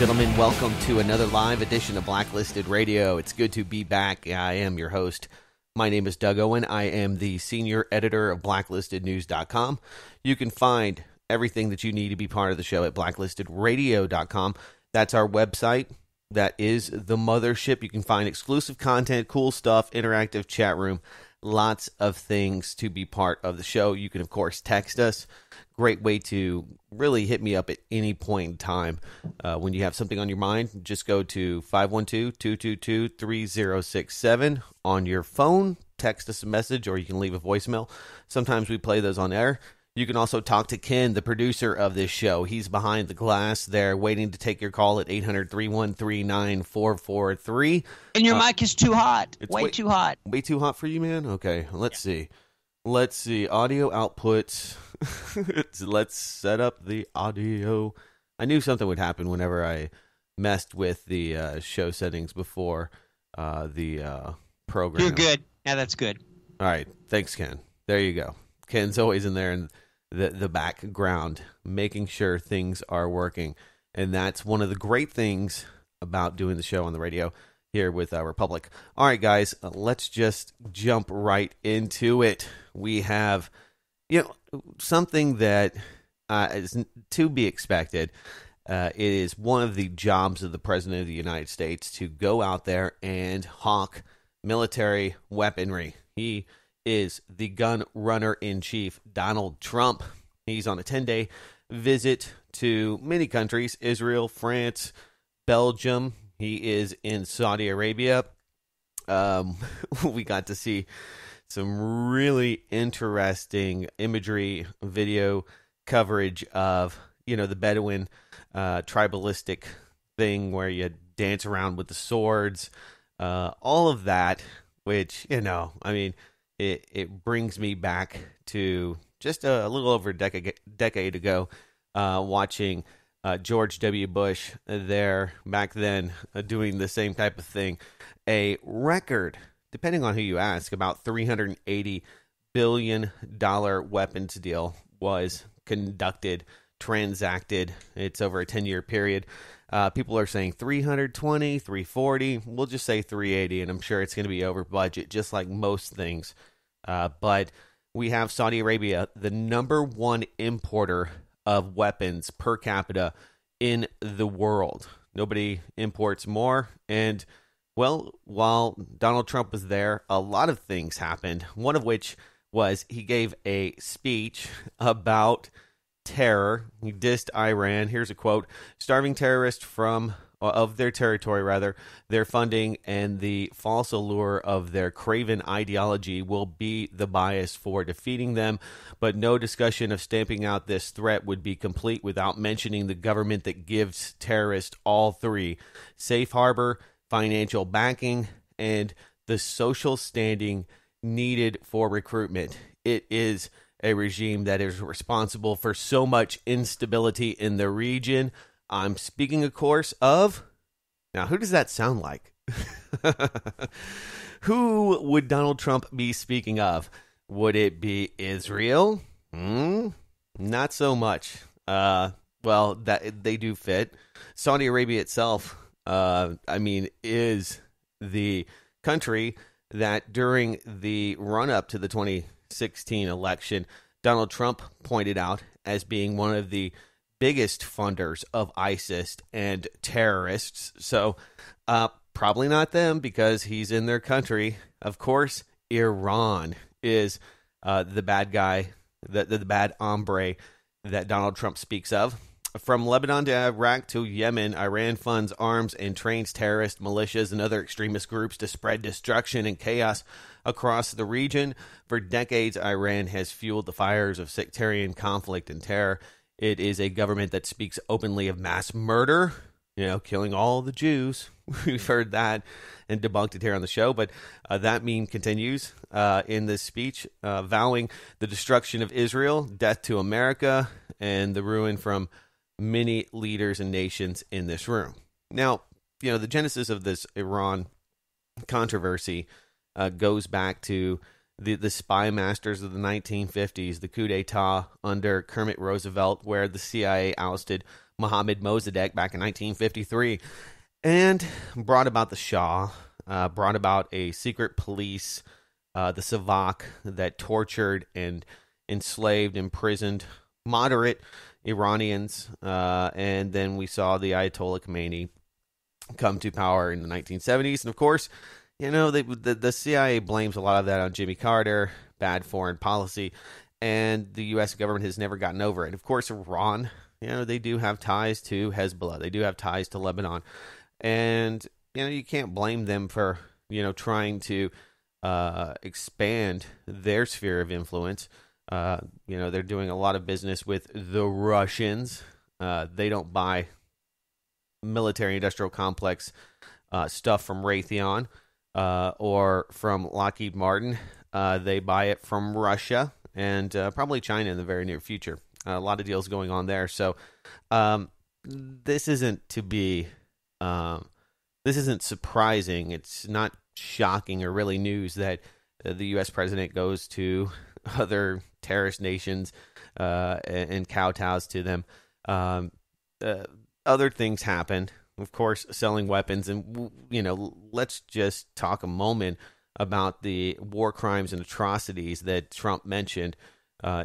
gentlemen, welcome to another live edition of Blacklisted Radio. It's good to be back. I am your host. My name is Doug Owen. I am the senior editor of blacklistednews.com. You can find everything that you need to be part of the show at blacklistedradio.com. That's our website. That is the mothership. You can find exclusive content, cool stuff, interactive chat room, lots of things to be part of the show. You can, of course, text us. Great way to really hit me up at any point in time. When you have something on your mind, just go to 512-222-3067 on your phone. Text us a message, or you can leave a voicemail. Sometimes we play those on air. You can also talk to Ken, the producer of this show. He's behind the glass there waiting to take your call at 800-313-9443. And your mic is too hot. Way too hot. Way too hot for you, man? Okay, let's see. Let's see. Audio outputs. Let's set up the audio. I knew something would happen whenever I messed with the show settings before the program. You're good. Yeah, that's good. All right. Thanks, Ken. There you go. Ken's always in there in the background, making sure things are working. And that's one of the great things about doing the show on the radio here with Republic. All right, guys, let's just jump right into it. We have, something that is to be expected. It is one of the jobs of the President of the United States to go out there and hawk military weaponry. He is the gun runner-in-chief, Donald Trump. He's on a 10-day visit to many countries, Israel, France, Belgium. He is in Saudi Arabia. We got to see some really interesting imagery, video coverage of, the Bedouin tribalistic thing where you dance around with the swords, all of that, which, it brings me back to just a little over a decade ago, watching George W. Bush there back then doing the same type of thing. A record, depending on who you ask, about $380 billion weapons deal was transacted. It's over a 10-year period. People are saying 320, 340. We'll just say 380, and I'm sure it's going to be over budget, just like most things. But we have Saudi Arabia, the number one importer of weapons per capita in the world. Nobody imports more. And, well, while Donald Trump was there, a lot of things happened. One of which was he gave a speech about terror. He dissed Iran. Here's a quote: "Starving terrorists of their territory, their funding and the false allure of their craven ideology will be the bias for defeating them, but no discussion of stamping out this threat would be complete without mentioning the government that gives terrorists all three: safe harbor, financial backing, and the social standing needed for recruitment. It is a regime that is responsible for so much instability in the region." I'm speaking, of course, of... Now, who does that sound like? Who would Donald Trump be speaking of? Would it be Israel? Not so much. Well, that they do fit. Saudi Arabia itself, is the country that during the run-up to the 2016 election, Donald Trump pointed out as being one of the biggest funders of ISIS and terrorists. So probably not them, because he's in their country. Of course, Iran is the bad guy, the bad hombre that Donald Trump speaks of. From Lebanon to Iraq to Yemen, Iran funds arms and trains terrorist militias and other extremist groups to spread destruction and chaos across the region. For decades, Iran has fueled the fires of sectarian conflict and terror. It is a government that speaks openly of mass murder, killing all the Jews. We've heard that and debunked it here on the show, but that meme continues in this speech, vowing the destruction of Israel, death to America, and the ruin from many leaders and nations in this room. Now, the genesis of this Iran controversy goes back to the spy masters of the 1950s, the coup d'etat under Kermit Roosevelt, where the CIA ousted Mohammad Mossadegh back in 1953, and brought about the Shah, brought about a secret police, the Savak, that tortured and enslaved, imprisoned moderate Iranians, and then we saw the Ayatollah Khomeini come to power in the 1970s, and of course, the CIA blames a lot of that on Jimmy Carter, bad foreign policy, and the U.S. government has never gotten over it. Of course, Iran, they do have ties to Hezbollah. They do have ties to Lebanon. And, you can't blame them for, trying to expand their sphere of influence. They're doing a lot of business with the Russians. They don't buy military-industrial complex stuff from Raytheon or from Lockheed Martin. They buy it from Russia and probably China in the very near future. A lot of deals going on there. So this isn't surprising. It's not shocking or really news that the U.S. president goes to other terrorist nations and kowtows to them. Other things happen, of course, selling weapons. And, let's just talk a moment about the war crimes and atrocities that Trump mentioned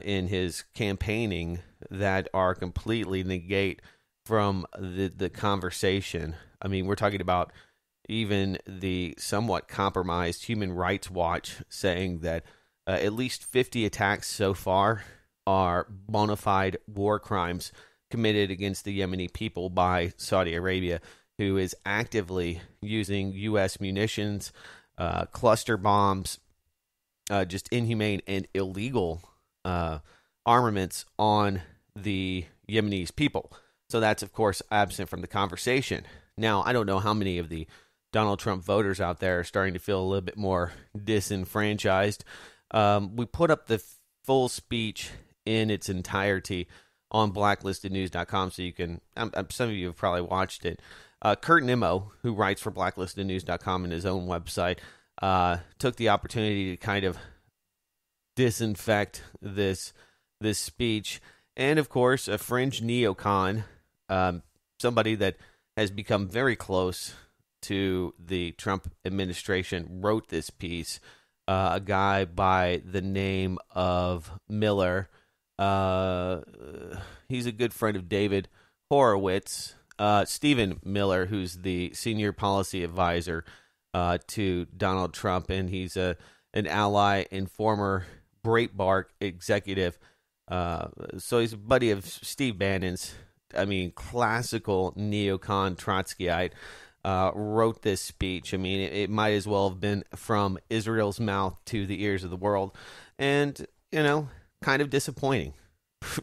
in his campaigning that are completely negate from the conversation. I mean, we're talking about even the somewhat compromised Human Rights Watch saying that at least 50 attacks so far are bona fide war crimes committed against the Yemeni people by Saudi Arabia, who is actively using U.S. munitions, cluster bombs, just inhumane and illegal armaments on the Yemenis people. So that's, of course, absent from the conversation. Now, I don't know how many of the Donald Trump voters out there are starting to feel a little bit more disenfranchised. We put up the full speech in its entirety on blacklistednews.com, so you can, some of you have probably watched it. Kurt Nimmo, who writes for blacklistednews.com in his own website, took the opportunity to kind of disinfect this speech. And, of course, a fringe neocon, somebody that has become very close to the Trump administration, wrote this piece. A guy by the name of Miller. He's a good friend of David Horowitz. Stephen Miller, who's the senior policy advisor to Donald Trump, and he's an ally and former Breitbart executive. So he's a buddy of Steve Bannon's. I mean, classical neocon Trotskyite. Wrote this speech. I mean, it might as well have been from Israel's mouth to the ears of the world. And, kind of disappointing.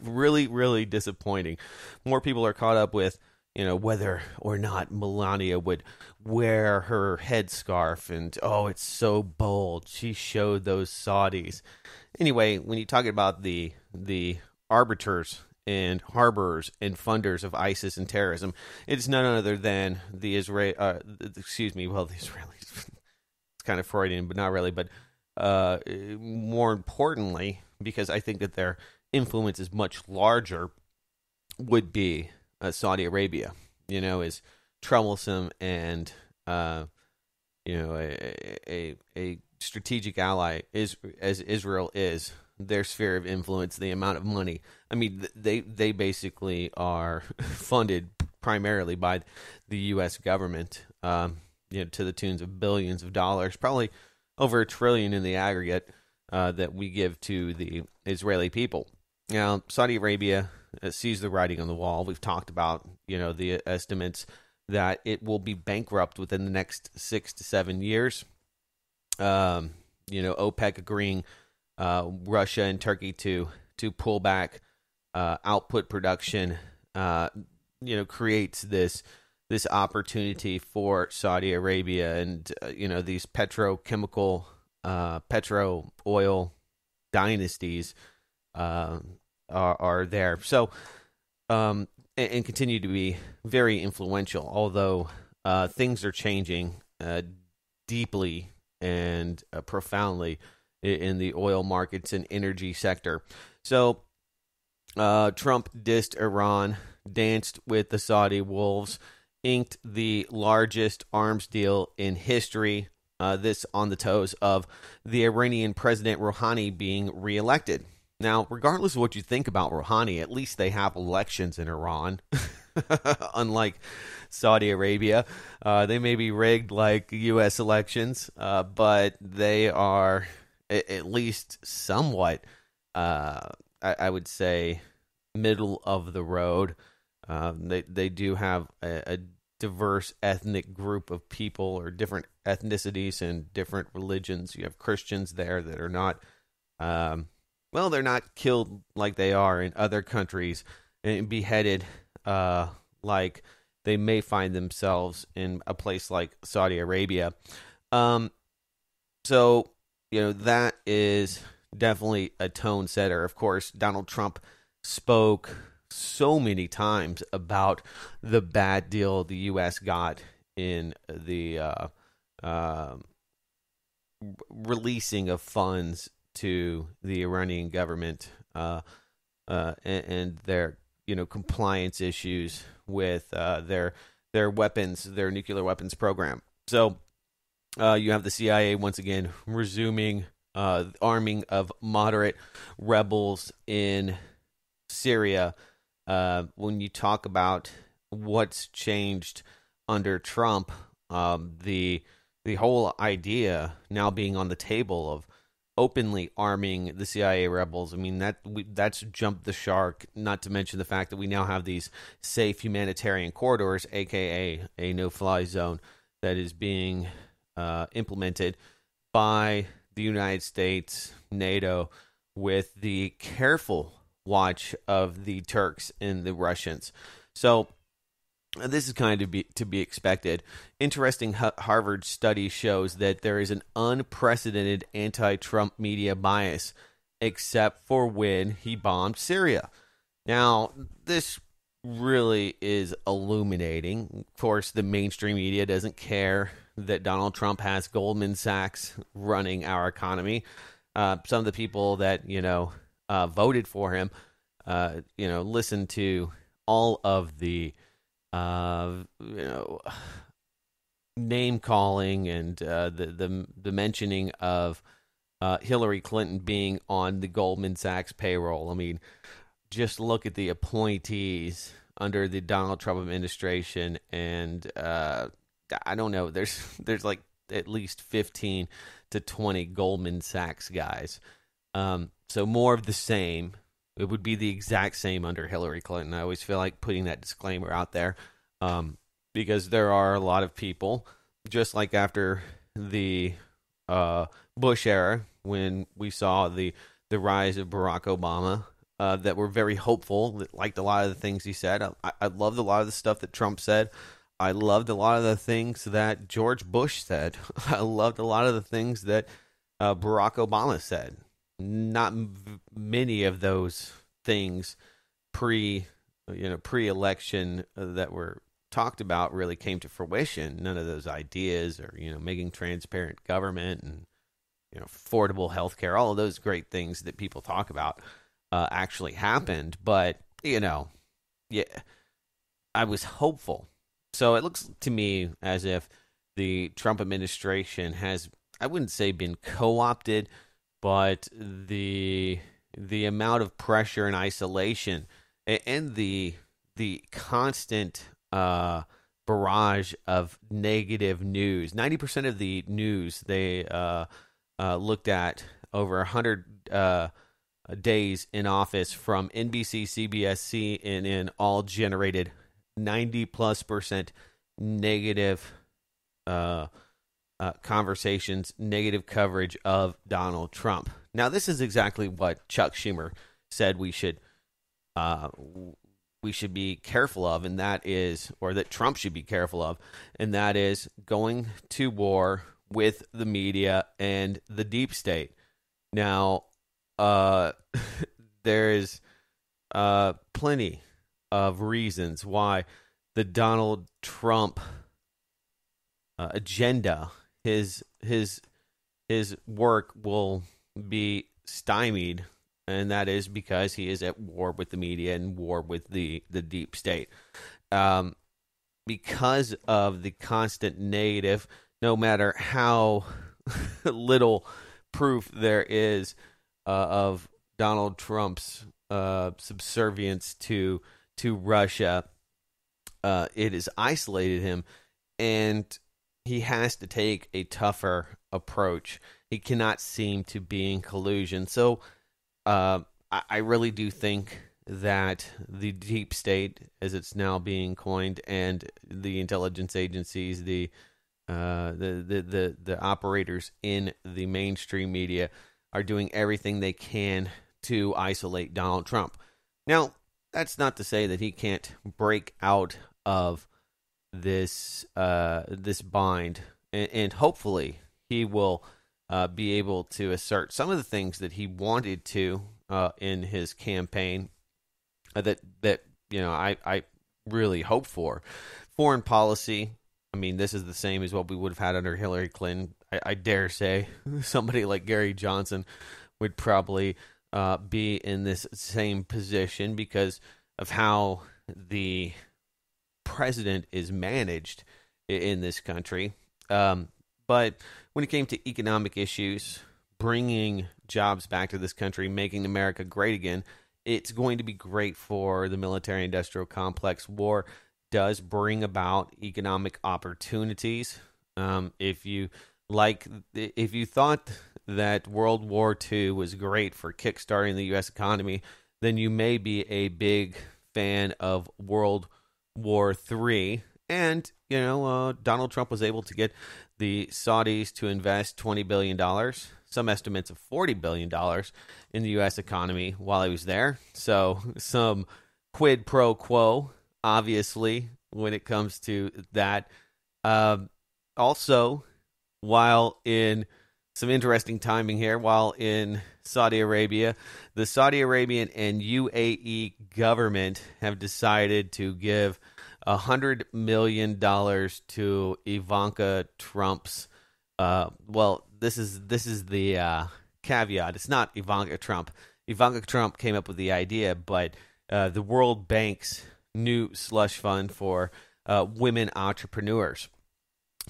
Really, really disappointing. More people are caught up with, whether or not Melania would wear her headscarf. And, oh, it's so bold. She showed those Saudis. Anyway, when you're talking about the arbiters and harborers and funders of ISIS and terrorism, it's none other than the Israelis. It's kind of Freudian, but not really. But more importantly, because I think that their influence is much larger, would be Saudi Arabia. Is troublesome and a strategic ally as Israel is. Their sphere of influence, the amount of money. I mean, they basically are funded primarily by the U.S. government, to the tunes of billions of dollars, probably over $1 trillion in the aggregate that we give to the Israeli people. Now, Saudi Arabia sees the writing on the wall. We've talked about, the estimates that it will be bankrupt within the next 6 to 7 years. OPEC agreeing Russia and Turkey to pull back output production, creates this opportunity for Saudi Arabia, and these petrochemical, petro oil dynasties are there. So and continue to be very influential, although things are changing deeply and profoundly in the oil markets and energy sector. So Trump dissed Iran, danced with the Saudi wolves, inked the largest arms deal in history, this on the toes of the Iranian President Rouhani being reelected. Now, regardless of what you think about Rouhani, at least they have elections in Iran, unlike Saudi Arabia. They may be rigged like U.S. elections, but they are at least somewhat, I would say, middle of the road. They do have a diverse ethnic group of people, or different ethnicities and different religions. You have Christians there that are not, they're not killed like they are in other countries and beheaded like they may find themselves in a place like Saudi Arabia. So, that is definitely a tone setter. Of course, Donald Trump spoke so many times about the bad deal the U.S. got in the releasing of funds to the Iranian government and their compliance issues with their weapons, their nuclear weapons program. So you have the CIA once again resuming arming of moderate rebels in Syria. When you talk about what's changed under Trump, the whole idea now being on the table of openly arming the CIA rebels, I mean, that's jumped the shark, not to mention the fact that we now have these safe humanitarian corridors, aka a no-fly zone, that is being implemented by the United States, NATO, with the careful watch of the Turks and the Russians. So this is kind of to be expected. Interesting Harvard study shows that there is an unprecedented anti-Trump media bias, except for when he bombed Syria. Now, this really is illuminating. Of course, the mainstream media doesn't care that Donald Trump has Goldman Sachs running our economy. Some of the people that, voted for him, listen to all of the, name calling and the mentioning of Hillary Clinton being on the Goldman Sachs payroll. I mean, just look at the appointees under the Donald Trump administration, and I don't know. There's like at least 15 to 20 Goldman Sachs guys. So more of the same. It would be the exact same under Hillary Clinton. I always feel like putting that disclaimer out there, because there are a lot of people, just like after the Bush era, when we saw the rise of Barack Obama, that were very hopeful, that liked a lot of the things he said. I loved a lot of the stuff that Trump said. I loved a lot of the things that George Bush said. I loved a lot of the things that Barack Obama said. Not many of those things pre-election that were talked about really came to fruition. None of those ideas, or making transparent government and affordable health care, all of those great things that people talk about actually happened. But I was hopeful. So it looks to me as if the Trump administration has, I wouldn't say been co-opted, but the amount of pressure and isolation and the constant barrage of negative news. 90% of the news they looked at over 100 days in office from NBC, CBS, CNN, all generated 90+% negative conversations, negative coverage of Donald Trump. Now, this is exactly what Chuck Schumer said we should be careful of, and that is, or that Trump should be careful of, and that is going to war with the media and the deep state. Now, there is plenty of reasons why the Donald Trump agenda, his work will be stymied, and that is because he is at war with the media and war with the deep state. Because of the constant negative, no matter how little proof there is of Donald Trump's subservience to Russia, it has isolated him, and he has to take a tougher approach. He cannot seem to be in collusion. So I really do think that the deep state, as it's now being coined, and the intelligence agencies, the operators in the mainstream media are doing everything they can to isolate Donald Trump. Now, that's not to say that he can't break out of this bind, and hopefully he will be able to assert some of the things that he wanted to in his campaign. That I really hope for. Foreign policy, I mean, this is the same as what we would have had under Hillary Clinton. I dare say somebody like Gary Johnson would probably be in this same position because of how the president is managed in this country. But when it came to economic issues, bringing jobs back to this country, making America great again, it's going to be great for the military-industrial complex. War does bring about economic opportunities. If you thought that World War II was great for kickstarting the U.S. economy, then you may be a big fan of World War III. And, Donald Trump was able to get the Saudis to invest $20 billion, some estimates of $40 billion in the U.S. economy while he was there. So some quid pro quo, obviously, when it comes to that. Also, while in some interesting timing here, while in Saudi Arabia, the Saudi Arabian and UAE government have decided to give $100 million to Ivanka Trump's. This is the caveat. It's not Ivanka Trump. Ivanka Trump came up with the idea, but the World Bank's new slush fund for women entrepreneurs.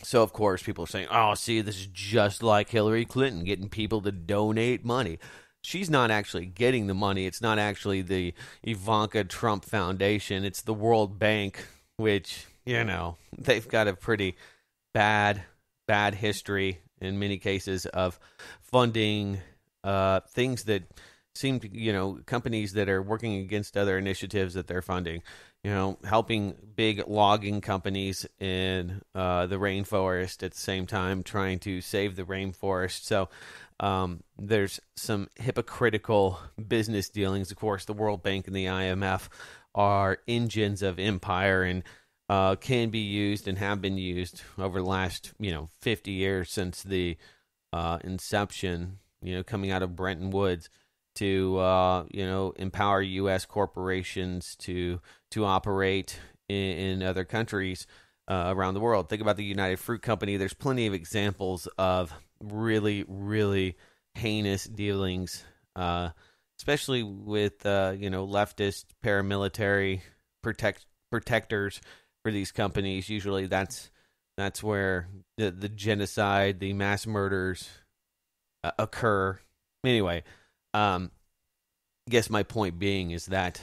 So, of course, people are saying, oh, see, this is just like Hillary Clinton, getting people to donate money. She's not actually getting the money. It's not actually the Ivanka Trump Foundation. It's the World Bank, which, they've got a pretty bad history in many cases of funding things that seem to, companies that are working against other initiatives that they're funding. Helping big logging companies in the rainforest at the same time trying to save the rainforest. So there's some hypocritical business dealings. Of course, the World Bank and the IMF are engines of empire and can be used and have been used over the last 50 years since the inception, coming out of Bretton Woods, to empower U.S. corporations to operate in other countries around the world. Think about the United Fruit Company. There's plenty of examples of really, really heinous dealings, especially with leftist paramilitary protectors for these companies. Usually, that's where the genocide, the mass murders occur. Anyway. I guess my point being is that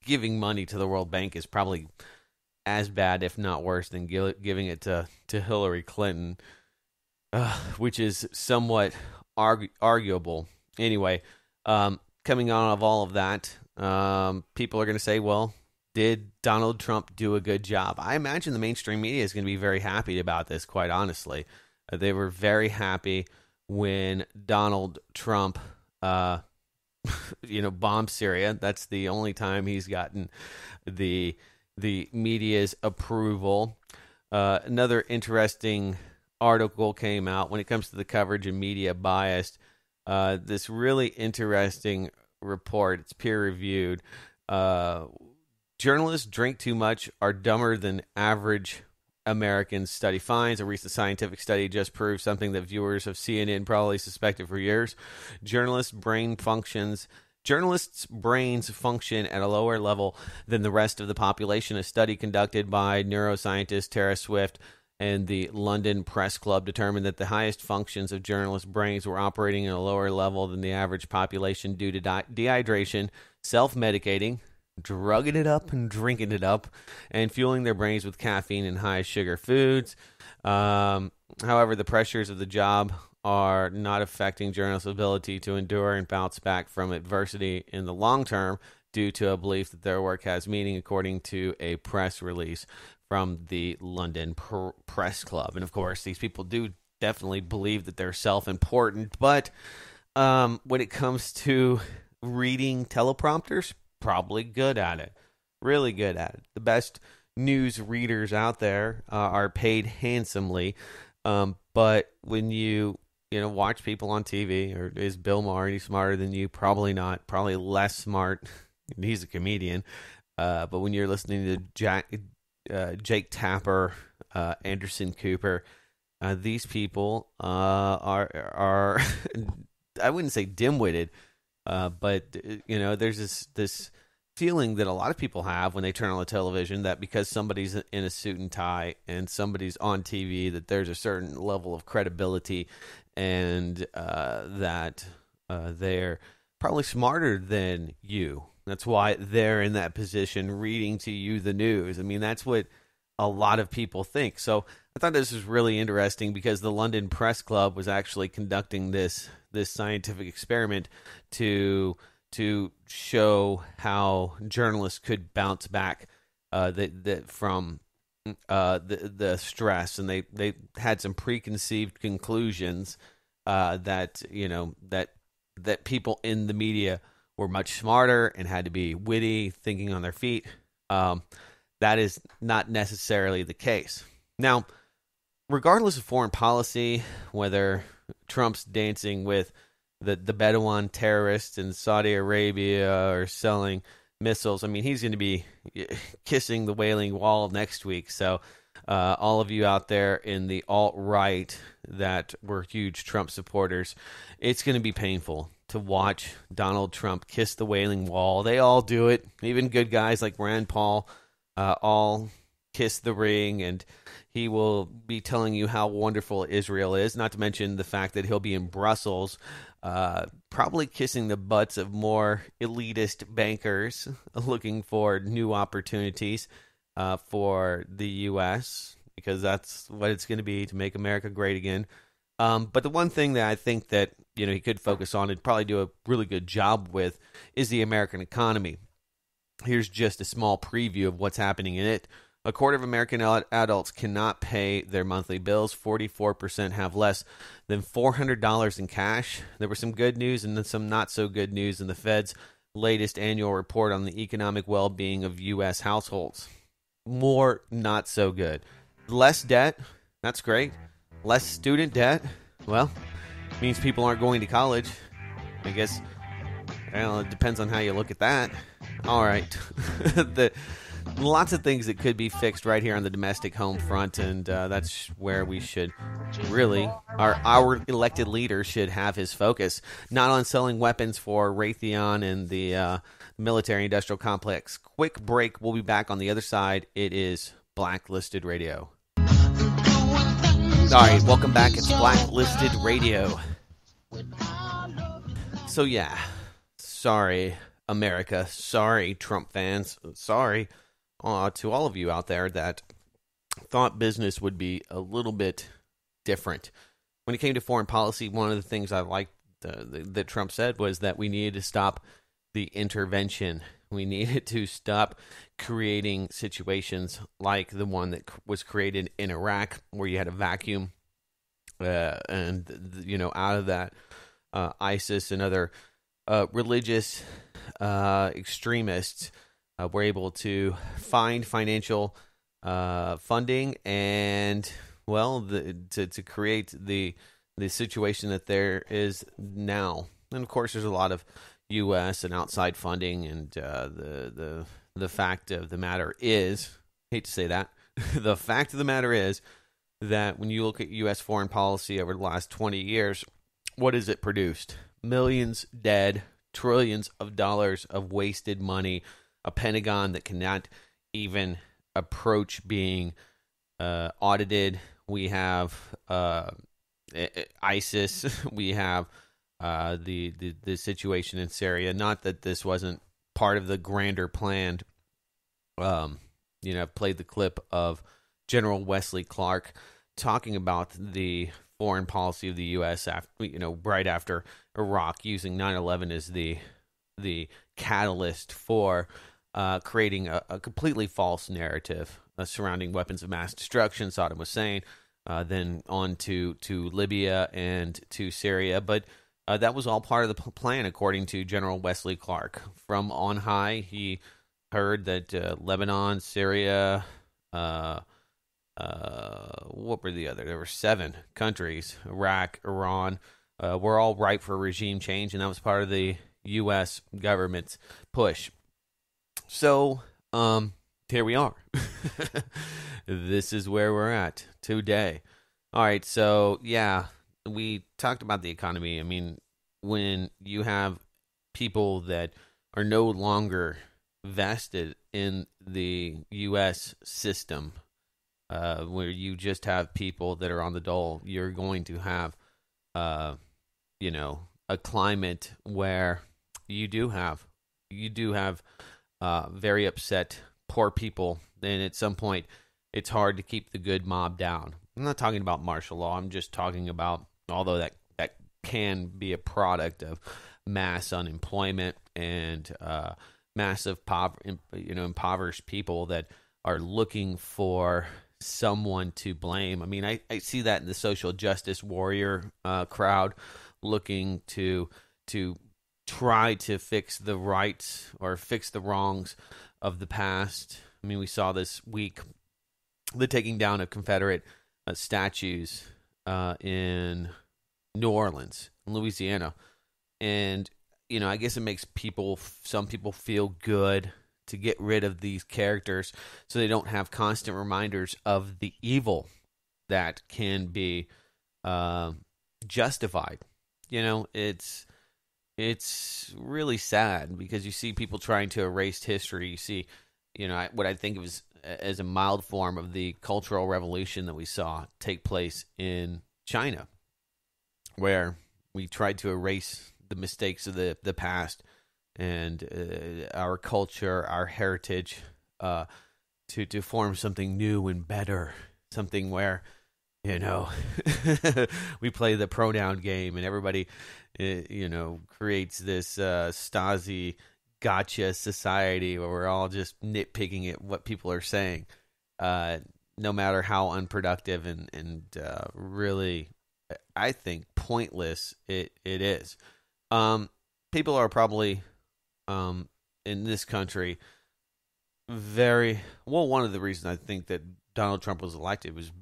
giving money to the World Bank is probably as bad, if not worse, than giving it to Hillary Clinton, which is somewhat arguable. Anyway, coming on of all of that, people are going to say, well, did Donald Trump do a good job? I imagine the mainstream media is going to be very happy about this, quite honestly. They were very happy when Donald Trump bomb Syria. That's the only time he's gotten the media's approval. Another interesting article came out when it comes to the coverage and media bias. This really interesting report. It's peer-reviewed. Journalists drink too much, are dumber than average American study finds. A recent scientific study just proved something that viewers of CNN probably suspected for years. Journalists' brains function at a lower level than the rest of the population. A study conducted by neuroscientist Tara Swift and the London Press Club determined that the highest functions of journalists' brains were operating at a lower level than the average population due to dehydration, self-medicating, drugging it up and drinking it up, and fueling their brains with caffeine and high-sugar foods. However, the pressures of the job are not affecting journalists' ability to endure and bounce back from adversity in the long term due to a belief that their work has meaning, according to a press release from the London Press Club. And, of course, these people do definitely believe that they're self-important, but when it comes to reading teleprompters, probably good at it. Really good at it. The best news readers out there are paid handsomely, but when you watch people on TV, or is Bill Maher any smarter than you? Probably not. Probably less smart. He's a comedian. But when you're listening to Jake Tapper, Anderson Cooper, these people are I wouldn't say dim-witted, but there's this feeling that a lot of people have when they turn on the television that because somebody's in a suit and tie and somebody's on TV, that there's a certain level of credibility and that they're probably smarter than you. That's why they're in that position reading to you the news. I mean, that's what a lot of people think. So I thought this was really interesting because the London Press Club was actually conducting this scientific experiment to show how journalists could bounce back from the stress, and they had some preconceived conclusions that people in the media were much smarter and had to be witty, thinking on their feet. That is not necessarily the case. Now, regardless of foreign policy, whether Trump's dancing with the Bedouin terrorists in Saudi Arabia or selling missiles, I mean, he's going to be kissing the Wailing Wall next week. So all of you out there in the alt-right that were huge Trump supporters, it's going to be painful to watch Donald Trump kiss the Wailing Wall. They all do it. Even good guys like Rand Paul all kiss the ring, and he will be telling you how wonderful Israel is, not to mention the fact that he'll be in Brussels probably kissing the butts of more elitist bankers looking for new opportunities for the U.S., because that's what it's going to be to make America great again. But the one thing that I think that he could focus on and probably do a really good job with is the American economy. Here's just a small preview of what's happening in it. A quarter of American adults cannot pay their monthly bills. 44% have less than $400 in cash. There was some good news and then some not so good news in the Fed's latest annual report on the economic well-being of U.S. households. More not so good. Less debt, that's great. Less student debt, well, means people aren't going to college. I guess, well, it depends on how you look at that. All right. Lots of things that could be fixed right here on the domestic home front, and that's where we should really, our elected leader should have his focus, not on selling weapons for Raytheon and the military-industrial complex. Quick break. We'll be back on the other side. It is Blacklisted Radio. All right, welcome back. It's Blacklisted Radio. So, yeah, sorry, America. Sorry, Trump fans. Sorry to all of you out there that thought business would be a little bit different. When it came to foreign policy, one of the things I liked that Trump said was that we needed to stop the intervention. We needed to stop creating situations like the one that was created in Iraq, where you had a vacuum, and out of that, ISIS and other religious extremists were able to find financial funding and, well, to create the situation that there is now. And of course, there's a lot of U.S. and outside funding, and the fact of the matter is, hate to say that, the fact of the matter is that when you look at U.S. foreign policy over the last 20 years, what has it produced? Millions dead, trillions of dollars of wasted money, a Pentagon that cannot even approach being audited. We have ISIS. We have the situation in Syria. Not that this wasn't part of the grander plan. I've played the clip of General Wesley Clark talking about the foreign policy of the U.S. after, right after Iraq, using 9/11 as the catalyst for creating a completely false narrative surrounding weapons of mass destruction, Saddam Hussein, then on to Libya and to Syria. But that was all part of the plan, according to General Wesley Clark. From on high, he heard that Lebanon, Syria, what were the other? There were 7 countries, Iraq, Iran, were all ripe for regime change, and that was part of the U.S. government's push. So, here we are. This is where we're at today. All right, so, yeah, we talked about the economy. I mean, when you have people that are no longer vested in the U.S. system, where you just have people that are on the dole, you're going to have, a climate where you do have very upset, poor people. And at some point, it's hard to keep the good mob down. I'm not talking about martial law. I'm just talking about, although that can be a product of mass unemployment and massive impoverished people that are looking for someone to blame. I mean, I see that in the social justice warrior crowd, looking to try to fix the rights or fix the wrongs of the past. I mean, we saw this week the taking down of Confederate statues in New Orleans, Louisiana. And, I guess it makes some people feel good to get rid of these characters so they don't have constant reminders of the evil that can be justified. It's really sad because you see people trying to erase history. You see, what I think of as a mild form of the Cultural Revolution that we saw take place in China, where we tried to erase the mistakes of the past and our culture, our heritage, to form something new and better, something where, we play the pronoun game and everybody, creates this Stasi gotcha society where we're all just nitpicking at what people are saying, no matter how unproductive and really, I think, pointless it is. People are probably in this country one of the reasons I think that Donald Trump was elected was,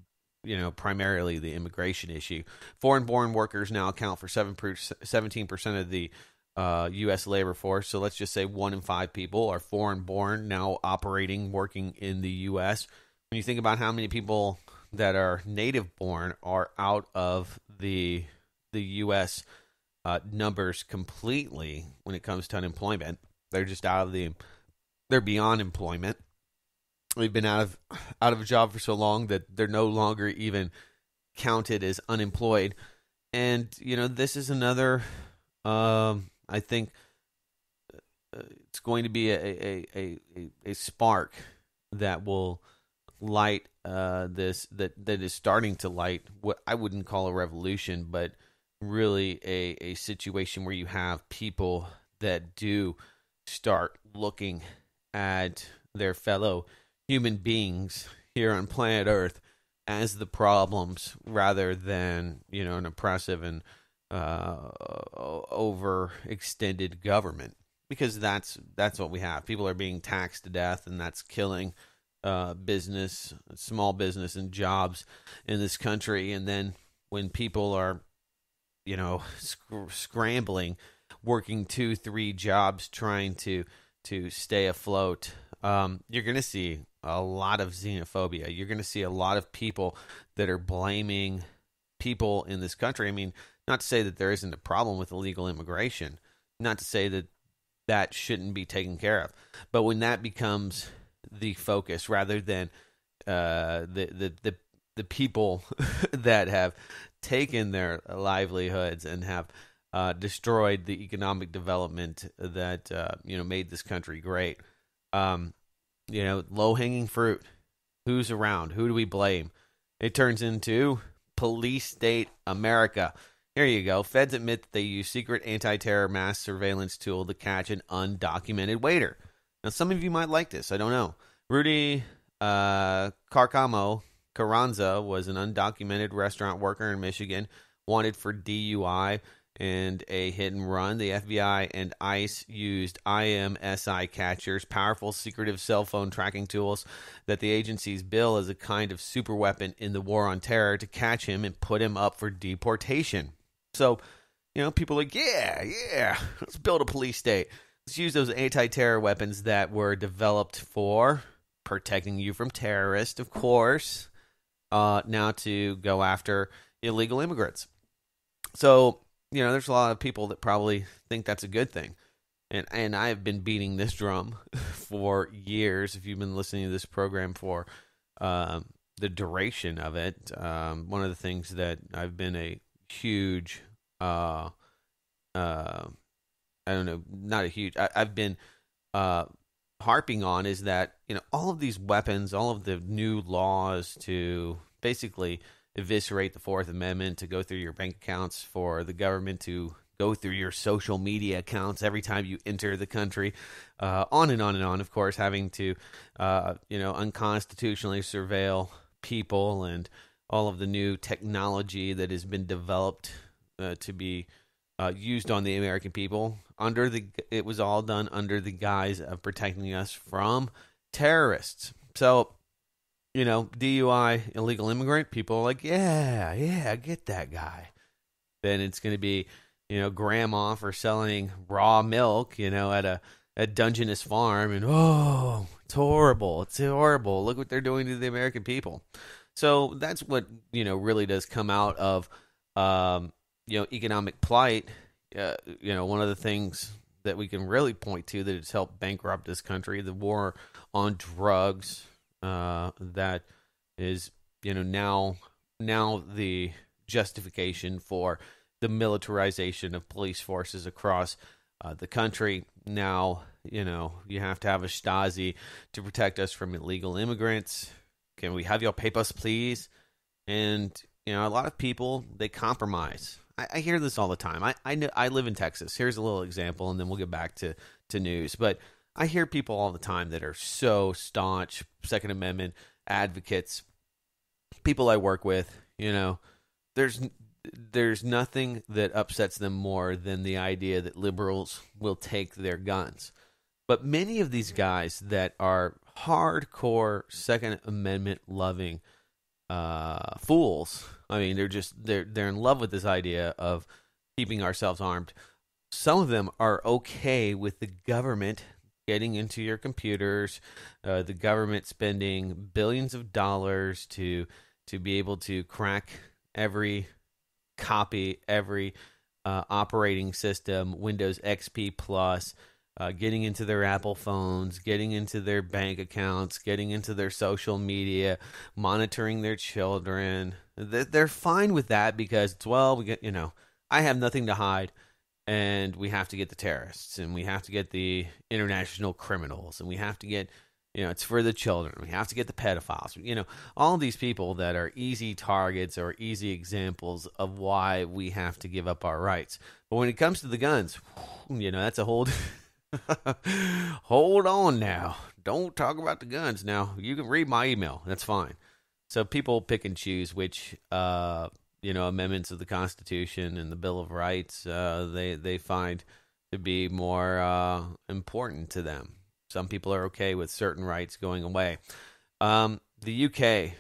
primarily the immigration issue. Foreign-born workers now account for 17% of the U.S. labor force. So let's just say 1 in 5 people are foreign-born now working in the U.S. When you think about how many people that are native-born are out of the U.S. Numbers completely when it comes to unemployment, they're just they're beyond employment. They've been out of a job for so long that they're no longer even counted as unemployed. And, this is another, I think it's going to be a spark that will light that is starting to light what I wouldn't call a revolution, but really a situation where you have people that do start looking at their fellow human beings here on planet Earth as the problems rather than, an oppressive and overextended government, because that's what we have. People are being taxed to death, and that's killing business, small business, and jobs in this country. And then when people are, scrambling, working 2-3 jobs, trying to to stay afloat, you're going to see a lot of xenophobia. You're going to see a lot of people that are blaming people in this country. I mean, not to say that there isn't a problem with illegal immigration, not to say that that shouldn't be taken care of, but when that becomes the focus rather than the people that have taken their livelihoods and have destroyed the economic development that made this country great. Low-hanging fruit. Who's around? Who do we blame? It turns into police state America. Here you go. Feds admit that they use secret anti-terror mass surveillance tool to catch an undocumented waiter. Now, some of you might like this. I don't know. Rudy Carranza was an undocumented restaurant worker in Michigan, wanted for DUI and a hit and run. The FBI and ICE used IMSI catchers, powerful secretive cell phone tracking tools that the agencies bill as a kind of super weapon in the war on terror, to catch him and put him up for deportation. So, people are like, yeah, let's build a police state. Let's use those anti-terror weapons that were developed for protecting you from terrorists, of course, now to go after illegal immigrants. So, there's a lot of people that probably think that's a good thing. And I have been beating this drum for years. If you've been listening to this program for the duration of it, one of the things that I've been a huge, I've been harping on is that, all of these weapons, all of the new laws to basically eviscerate the Fourth Amendment, to go through your bank accounts, for the government to go through your social media accounts every time you enter the country, on and on and on, of course, having to, unconstitutionally surveil people, and all of the new technology that has been developed to be used on the American people. It was all done under the guise of protecting us from terrorists. So, DUI, illegal immigrant, people are like, yeah, get that guy. Then it's going to be, grandma for selling raw milk, at a Dungeness farm, and it's horrible. It's horrible. Look what they're doing to the American people. So that's what, really does come out of, economic plight. One of the things that we can really point to that has helped bankrupt this country, the war on drugs, that is, now the justification for the militarization of police forces across the country. Now, you have to have a Stasi to protect us from illegal immigrants. Can we have your papers, please? And, a lot of people, they compromise. I hear this all the time. I know, I live in Texas. Here's a little example, and then we'll get back to news. But I hear people all the time that are so staunch Second Amendment advocates. People I work with, there's nothing that upsets them more than the idea that liberals will take their guns. But many of these guys that are hardcore Second Amendment loving fools, I mean, they're in love with this idea of keeping ourselves armed. Some of them are okay with the government getting into your computers, the government spending billions of dollars to be able to crack every copy, every operating system, Windows XP Plus, getting into their Apple phones, getting into their bank accounts, getting into their social media, monitoring their children. They're fine with that because I have nothing to hide. And we have to get the terrorists, and we have to get the international criminals, and we have to get, it's for the children. We have to get the pedophiles. All of these people that are easy targets or easy examples of why we have to give up our rights. But when it comes to the guns, that's a whole... Hold on now. Don't talk about the guns. Now, you can read my email. That's fine. So people pick and choose which... amendments of the Constitution and the Bill of Rights, they find to be more important to them. Some people are okay with certain rights going away. The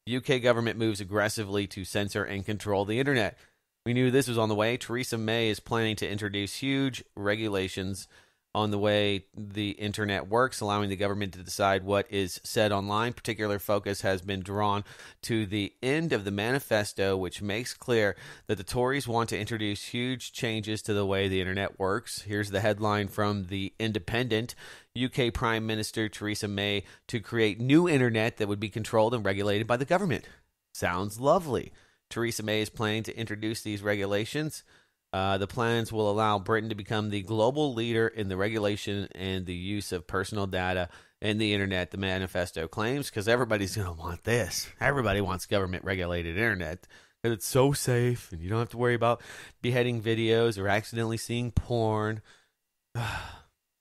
UK government moves aggressively to censor and control the internet. We knew this was on the way. Theresa May is planning to introduce huge regulations on the way the internet works, allowing the government to decide what is said online. Particular focus has been drawn to the end of the manifesto, which makes clear that the Tories want to introduce huge changes to the way the internet works. Here's the headline from The Independent. UK Prime Minister Theresa May to create new internet that would be controlled and regulated by the government. Sounds lovely. Theresa May is planning to introduce these regulations. The plans will allow Britain to become the global leader in the regulation and the use of personal data and the internet, the manifesto claims, because everybody's going to want this. Everybody wants government-regulated internet because it's so safe and you don't have to worry about beheading videos or accidentally seeing porn.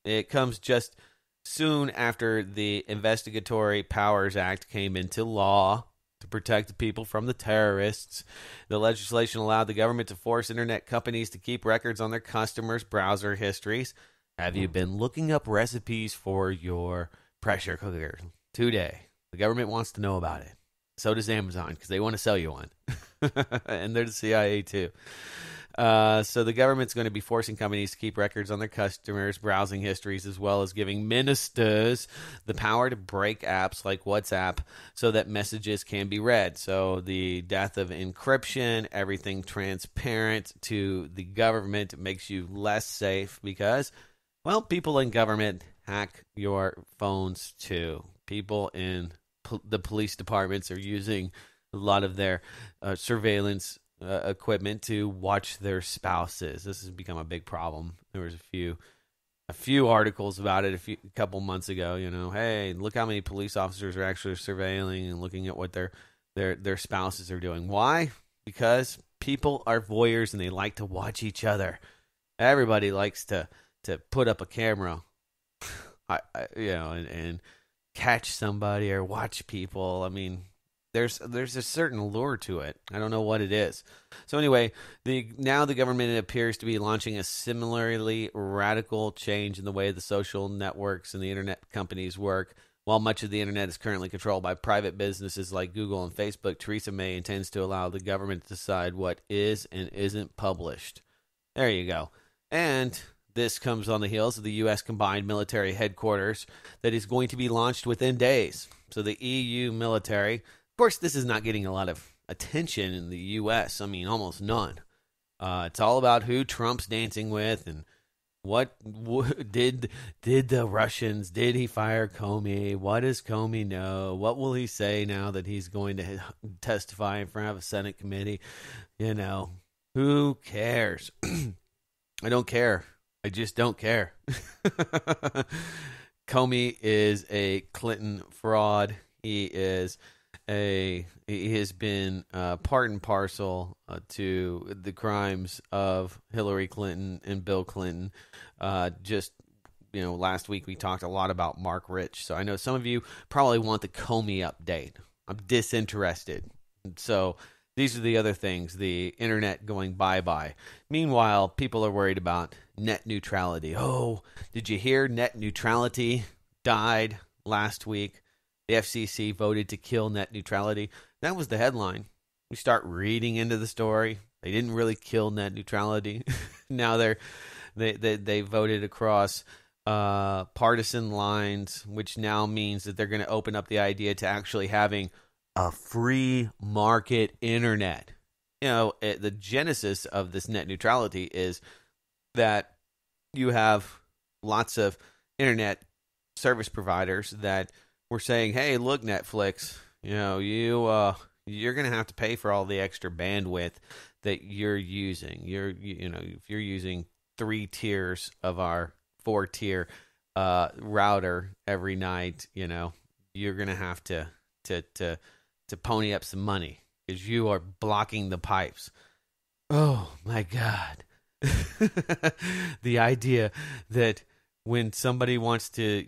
It comes just soon after the Investigatory Powers Act came into law to protect the people from the terrorists. The legislation allowed the government to force internet companies to keep records on their customers' browser histories. Have you been looking up recipes for your pressure cooker today? The government wants to know about it. So does Amazon, because they want to sell you one. And they're the CIA too. So the government's going to be forcing companies to keep records on their customers' browsing histories, as well as giving ministers the power to break apps like WhatsApp so that messages can be read. So the death of encryption, everything transparent to the government makes you less safe because, well, people in government hack your phones too. People in the police departments are using a lot of their surveillance equipment to watch their spouses. This has become a big problem. There was a few articles about it a couple months ago. You know, hey, look how many police officers are actually surveilling and looking at what their spouses are doing. Why? Because people are voyeurs and they like to watch each other. Everybody likes to put up a camera, and catch somebody or watch people. I mean, there's a certain allure to it. I don't know what it is. So anyway, now the government appears to be launching a similarly radical change in the way the social networks and the internet companies work. While much of the internet is currently controlled by private businesses like Google and Facebook, Theresa May intends to allow the government to decide what is and isn't published. There you go. And this comes on the heels of the U.S. Combined Military Headquarters that is going to be launched within days. So the EU military, of course, this is not getting a lot of attention in the U.S. I mean, almost none. It's all about who Trump's dancing with and what did the Russians, did he fire Comey? What does Comey know? What will he say now that he's going to testify in front of a Senate committee? You know, who cares? I don't care. I just don't care. Comey is a Clinton fraud. He has been part and parcel to the crimes of Hillary Clinton and Bill Clinton. Last week we talked a lot about Mark Rich. So I know some of you probably want the Comey update. I'm disinterested. So these are the other things, the internet going bye-bye. Meanwhile, people are worried about net neutrality. Oh, did you hear net neutrality died last week? The FCC voted to kill net neutrality. That was the headline. We start reading into the story. They didn't really kill net neutrality. Now they voted across partisan lines, which now means that they're going to open up the idea to actually having a free market internet. You know, the genesis of this net neutrality is that you have lots of internet service providers that were saying, "Hey, look, Netflix, you know, you're going to have to pay for all the extra bandwidth that you're using. If you're using 3 tiers of our 4-tier router every night, you know, you're going to have to pony up some money because you are blocking the pipes." Oh my God. The idea that when somebody wants to,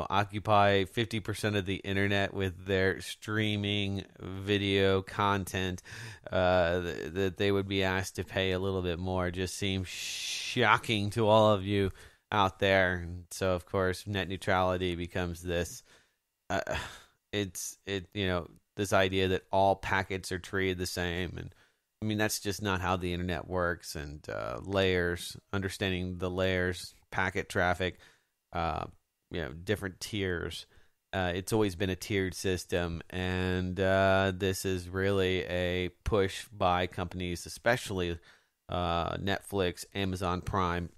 occupy 50% of the internet with their streaming video content, that they would be asked to pay a little bit more just seems shocking to all of you out there. And so, of course, net neutrality becomes this, this idea that all packets are treated the same. And I mean, that's just not how the internet works. And understanding the layers, packet traffic, different tiers. It's always been a tiered system, and this is really a push by companies, especially Netflix, Amazon Prime,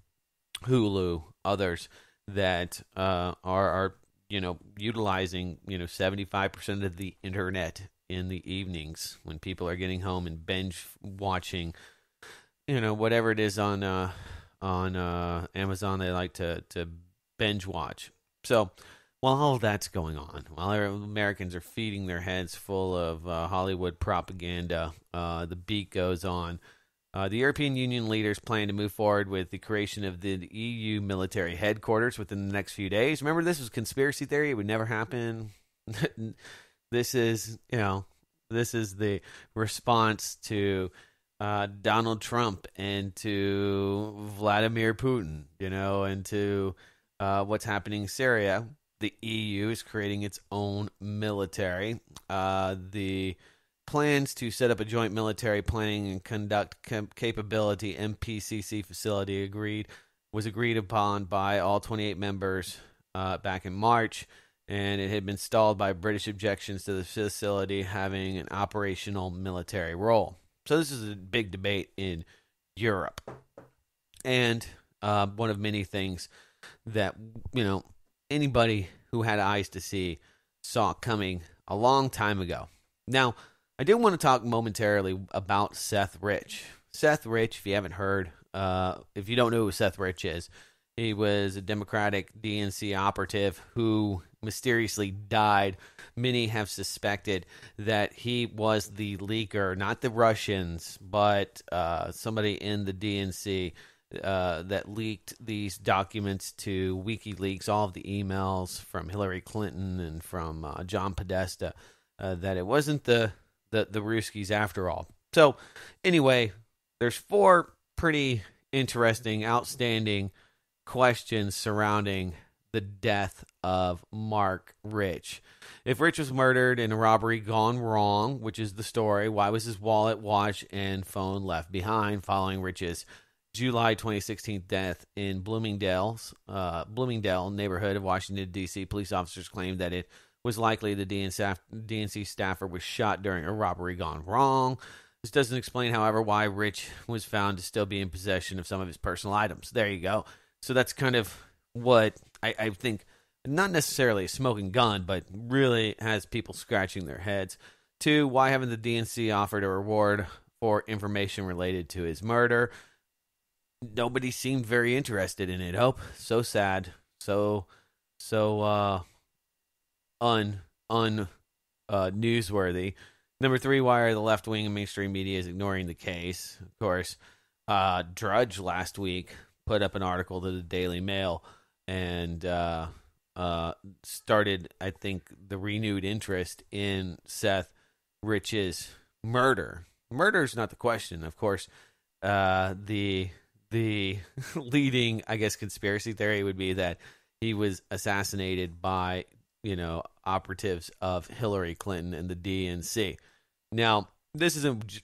Hulu, others that are utilizing 75% of the internet in the evenings when people are getting home and binge watching whatever it is on Amazon they like to binge watch. So while all of that's going on, while Americans are feeding their heads full of Hollywood propaganda, the beat goes on. The European Union leaders plan to move forward with the creation of the EU military headquarters within the next few days. Remember, this was conspiracy theory. It would never happen. This is the response to Donald Trump and to Vladimir Putin, and to what's happening in Syria. The EU is creating its own military. The plans to set up a joint military planning and conduct capability MPCC facility was agreed upon by all 28 members back in March, and it had been stalled by British objections to the facility having an operational military role. So this is a big debate in Europe, and one of many things that anybody who had eyes to see saw coming a long time ago. Now, I did want to talk momentarily about Seth Rich. Seth Rich, if you haven't heard, if you don't know who Seth Rich is, he was a Democratic DNC operative who mysteriously died. Many have suspected that he was the leaker, not the Russians, but somebody in the DNC that leaked these documents to WikiLeaks, all of the emails from Hillary Clinton and from John Podesta, that it wasn't the Ruskies after all. So anyway, there's 4 pretty interesting, outstanding questions surrounding the death of Mark Rich. If Rich was murdered in a robbery gone wrong, which is the story, why was his wallet, watch, and phone left behind following Rich's July 2016 death in Bloomingdale neighborhood of Washington, D.C.? Police officers claimed that it was likely the DNC staffer was shot during a robbery gone wrong. This doesn't explain, however, why Rich was found to still be in possession of some of his personal items. There you go. So that's kind of what I think, not necessarily a smoking gun, but really has people scratching their heads. 2, why haven't the DNC offered a reward for information related to his murder? Nobody seemed very interested in it. Hope. So sad. So newsworthy. Number 3, why are the left wing and mainstream media is ignoring the case? Of course, Drudge last week put up an article to the Daily Mail and started, I think, the renewed interest in Seth Rich's murder. Murder is not the question, of course. The leading, I guess, conspiracy theory would be that he was assassinated by operatives of Hillary Clinton and the DNC. Now, this isn't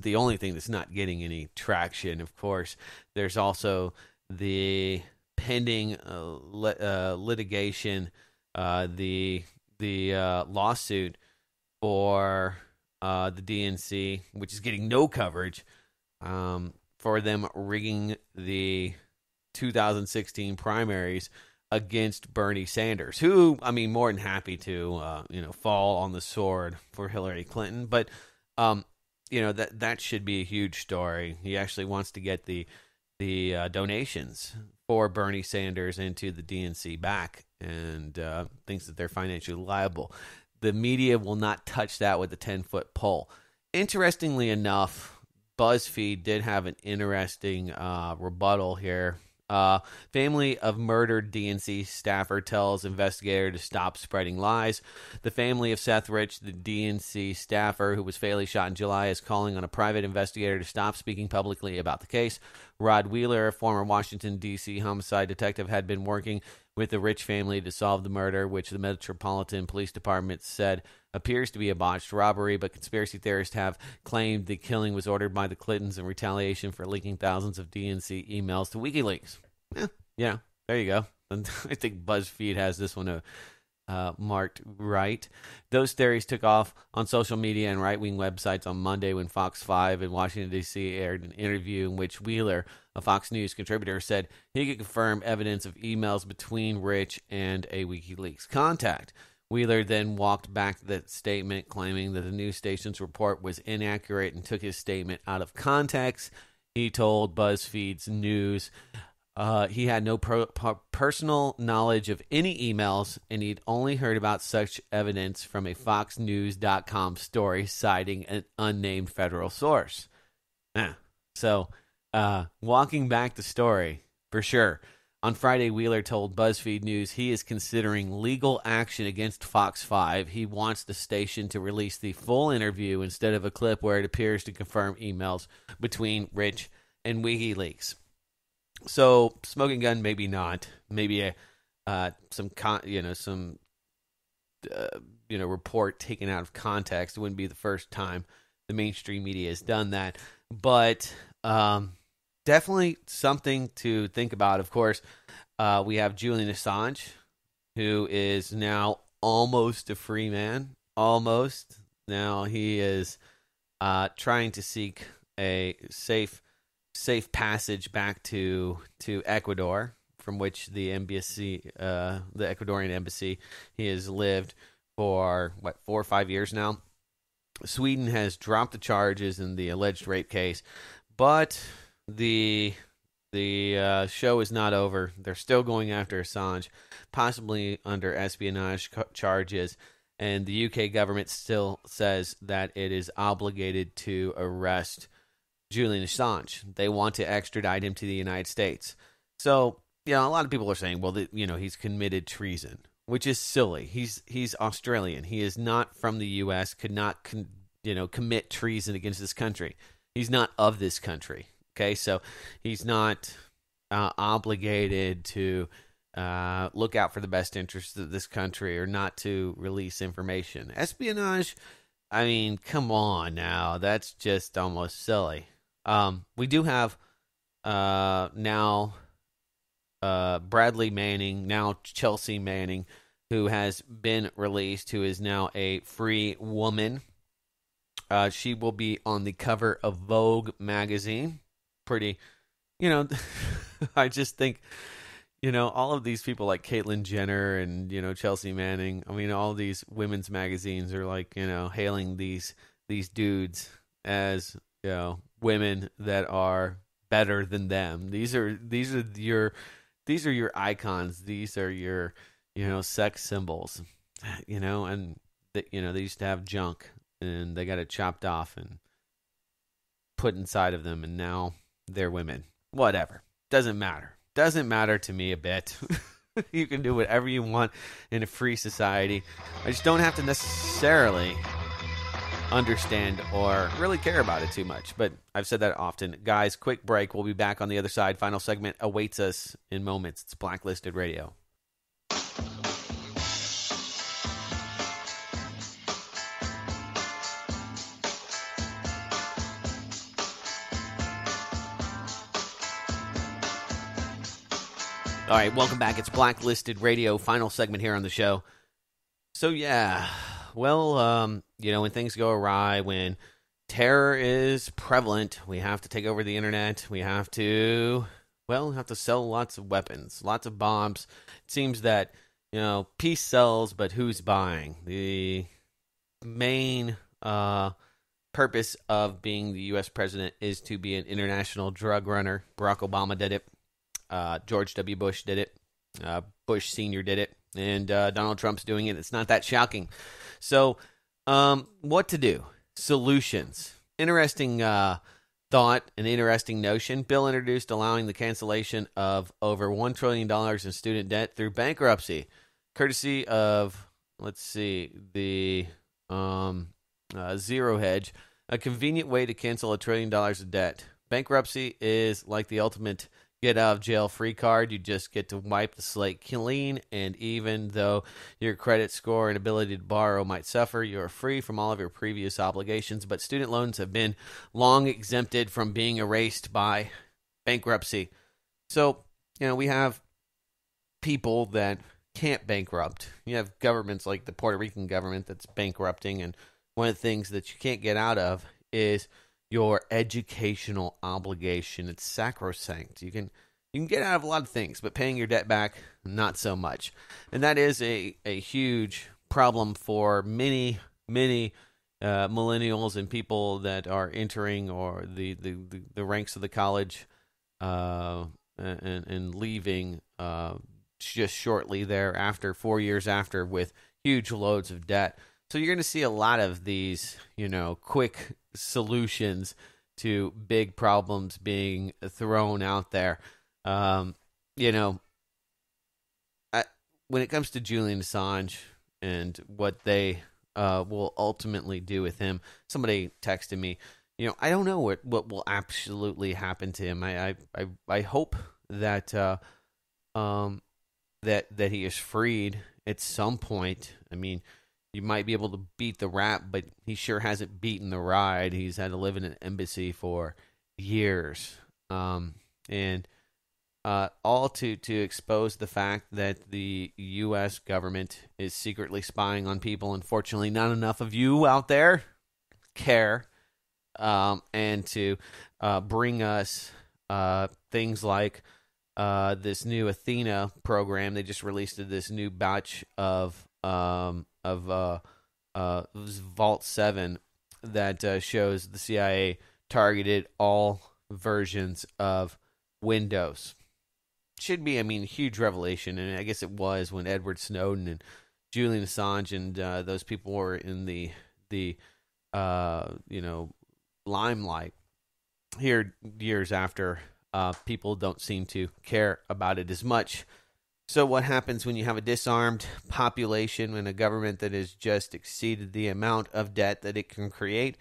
the only thing that's not getting any traction. Of course, there's also the pending litigation, the lawsuit for the DNC, which is getting no coverage, for them rigging the 2016 primaries against Bernie Sanders, who, I mean, more than happy to, fall on the sword for Hillary Clinton. But, that should be a huge story. He actually wants to get the donations for Bernie Sanders into the DNC back, and thinks that they're financially liable. The media will not touch that with a 10-foot pole. Interestingly enough, BuzzFeed did have an interesting rebuttal here. Family of murdered DNC staffer tells investigator to stop spreading lies. The family of Seth Rich, the DNC staffer who was fatally shot in July, is calling on a private investigator to stop speaking publicly about the case. Rod Wheeler, a former Washington, D.C. homicide detective, had been working with the Rich family to solve the murder, which the Metropolitan Police Department said appears to be a botched robbery, but conspiracy theorists have claimed the killing was ordered by the Clintons in retaliation for leaking thousands of DNC emails to WikiLeaks. Yeah, there you go. And I think BuzzFeed has this one marked right. Those theories took off on social media and right-wing websites on Monday when Fox 5 in Washington, D.C. aired an interview in which Wheeler, a Fox News contributor, said he could confirm evidence of emails between Rich and a WikiLeaks contact. Wheeler then walked back the statement, claiming that the news station's report was inaccurate and took his statement out of context. He told BuzzFeed's News he had no personal knowledge of any emails, and he'd only heard about such evidence from a FoxNews.com story citing an unnamed federal source. So, walking back the story, for sure. On Friday, Wheeler told BuzzFeed News he is considering legal action against Fox 5. He wants the station to release the full interview instead of a clip where it appears to confirm emails between Rich and WikiLeaks. So, smoking gun, maybe not. Maybe some report taken out of context. It wouldn't be the first time the mainstream media has done that. But definitely something to think about. Of course, we have Julian Assange, who is now almost a free man. Almost. Now he is trying to seek a safe passage back to Ecuador, from which the embassy, the Ecuadorian embassy, he has lived for 4 or 5 years now. Sweden has dropped the charges in the alleged rape case, but the show is not over. They're still going after Assange, possibly under espionage charges, and the UK government still says that it is obligated to arrest Julian Assange. They want to extradite him to the United States. So, a lot of people are saying, well, he's committed treason, which is silly. He's Australian. He is not from the U.S., could not, commit treason against this country. He's not of this country. Okay, so he's not obligated to look out for the best interests of this country or not to release information. Espionage, I mean, come on now. That's just almost silly. We do have now Bradley Manning, now Chelsea Manning, who has been released, who is now a free woman. She will be on the cover of Vogue magazine. Pretty, I just think, all of these people like Caitlyn Jenner and, Chelsea Manning, I mean, all these women's magazines are like, hailing these dudes as, women that are better than them. These are your icons. These are your, sex symbols, and they used to have junk and they got it chopped off and put inside of them. And now they're women. Whatever. Doesn't matter. Doesn't matter to me a bit. You can do whatever you want in a free society. I just don't have to necessarily understand or really care about it too much. But I've said that often. Guys, quick break. We'll be back on the other side. Final segment awaits us in moments. It's Blacklisted Radio. All right, welcome back. It's Blacklisted Radio, final segment here on the show. So, yeah, well, when things go awry, when terror is prevalent, we have to take over the internet. We have to sell lots of weapons, lots of bombs. It seems that, peace sells, but who's buying? The main purpose of being the U.S. president is to be an international drug runner. Barack Obama did it. George W. Bush did it. Bush Sr. did it. And Donald Trump's doing it. It's not that shocking. So, what to do? Solutions. Interesting thought, an interesting notion. Bill introduced allowing the cancellation of over $1 trillion in student debt through bankruptcy, courtesy of, the Zero Hedge, a convenient way to cancel $1 trillion of debt. Bankruptcy is like the ultimate get out of jail free card. You just get to wipe the slate clean, and even though your credit score and ability to borrow might suffer, you are free from all of your previous obligations. But student loans have been long exempted from being erased by bankruptcy. So, we have people that can't bankrupt. You have governments like the Puerto Rican government that's bankrupting, and one of the things that you can't get out of is your educational obligation. It's sacrosanct. You can get out of a lot of things, but paying your debt back, not so much. And that is a huge problem for many millennials and people that are entering or the ranks of the college and leaving just shortly thereafter, 4 years after, with huge loads of debt. So you're going to see a lot of these, quick solutions to big problems being thrown out there. When it comes to Julian Assange and what they will ultimately do with him, somebody texted me, I don't know what will absolutely happen to him. I hope that that he is freed at some point. I mean, you might be able to beat the rap, but he sure hasn't beaten the ride. He's had to live in an embassy for years. And all to expose the fact that the U.S. government is secretly spying on people. Unfortunately, not enough of you out there care. And to bring us things like this new Athena program. They just released this new batch of Vault 7 that shows the CIA targeted all versions of Windows. Should be, huge revelation, and I guess it was when Edward Snowden and Julian Assange and those people were in the limelight. Here, years after, people don't seem to care about it as much. So what happens when you have a disarmed population and a government that has just exceeded the amount of debt that it can create?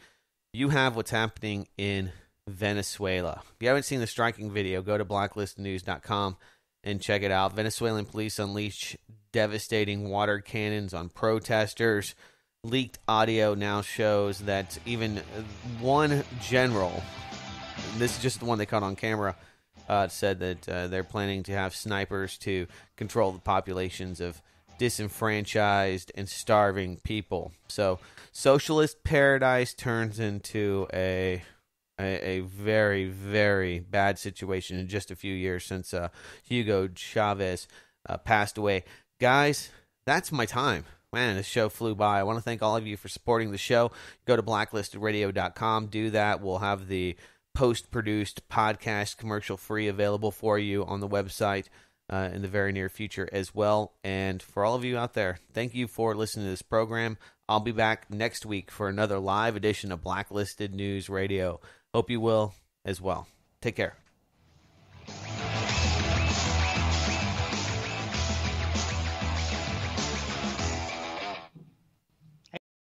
You have what's happening in Venezuela. If you haven't seen the striking video, go to blacklistnews.com and check it out. Venezuelan police unleash devastating water cannons on protesters. Leaked audio now shows that even one general, this is just the one they caught on camera, said that they're planning to have snipers to control the populations of disenfranchised and starving people. So socialist paradise turns into a very, very bad situation in just a few years since Hugo Chavez passed away. Guys, that's my time. Man, this show flew by. I want to thank all of you for supporting the show. Go to blacklistedradio.com. Do that. We'll have the post-produced podcast commercial-free available for you on the website in the very near future as well. And for all of you out there, thank you for listening to this program. I'll be back next week for another live edition of Blacklisted News Radio. Hope you will as well. Take care.